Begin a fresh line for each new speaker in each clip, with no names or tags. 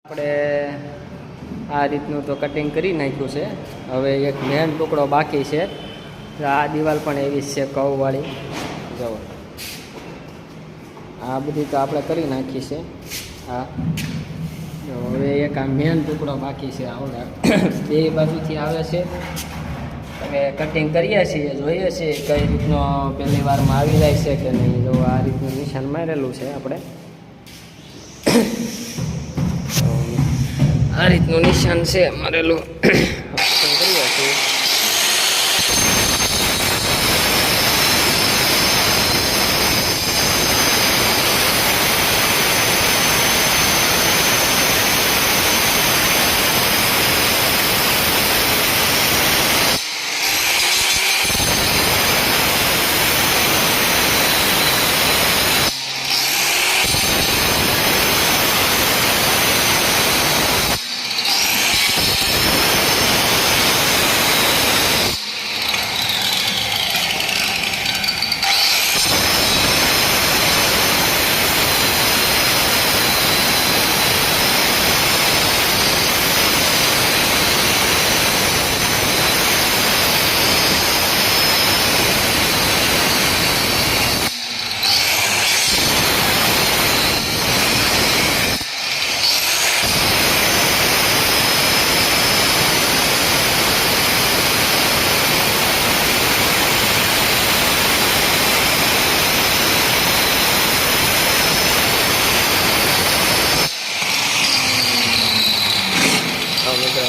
આપણે આ રીતનું તો કટિંગ કરી નાખ્યું છે. હવે એક મેન ટુકડો બાકી છે. આ દિવાલ પણ એવી જ છે કવવાળી. જુઓ આ બધી તો આપણે કરી નાખી છે. હા હવે એક આ મેન ટુકડો બાકી છે. આવડે બે બાજુથી આવે છે. હવે કટિંગ કરીએ છીએ, જોઈએ છીએ કઈ રીતનો પહેલી વારમાં આવી જાય છે કે નહીં. જો આ રીતનું નિશાન મારેલું છે આપણે. આ રીતનું નિશાન છે મારેલું. કરીએ છીએ.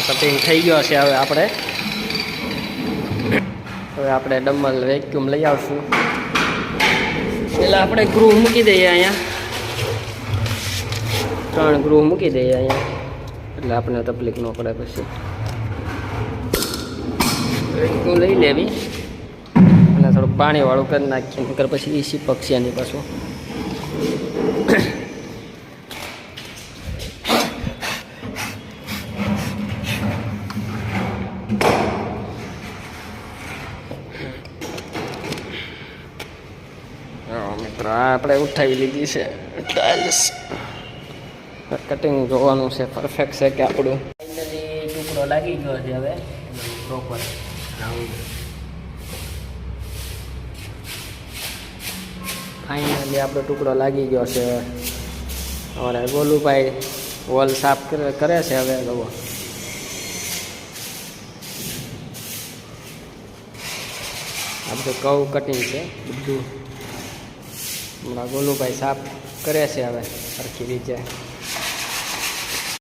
કટિંગ થઈ ગયો છે. હવે આપણે ડમ્બલ વેક્યુમ લઈ આવશું. પહેલાં આપણે ગ્રુવ મૂકી દઈએ અહીંયા. 3 ગ્રુવ મૂકી દઈએ અહીંયા, એટલે આપણે તકલીફ ન પડે. પછી વેક્યુમ લઈ લેવી અને થોડુંક પાણીવાળું કરી નાખીએ, નકર પછી એ સીપક છે એની પાછું. મિત્રો આ આપણે ઉઠાવી લીધી છે ટાઇલ્સ. કટિંગ જોવાનું છે પરફેક્ટ છે કે આપણું. ફાઇનલી ટુકડો લાગી ગયો છે. હવે પ્રોપર રાઉન્ડ ફાઇનલી આપણો ટુકડો લાગી ગયો છે. અમારે ગોલુભાઈ વોલ સાફ કરે છે. હવે જુઓ આ બધું કવ કટિંગ છે બધું. હમણાં ગોલુભાઈ સાફ કરે છે હવે સરખી રીતે.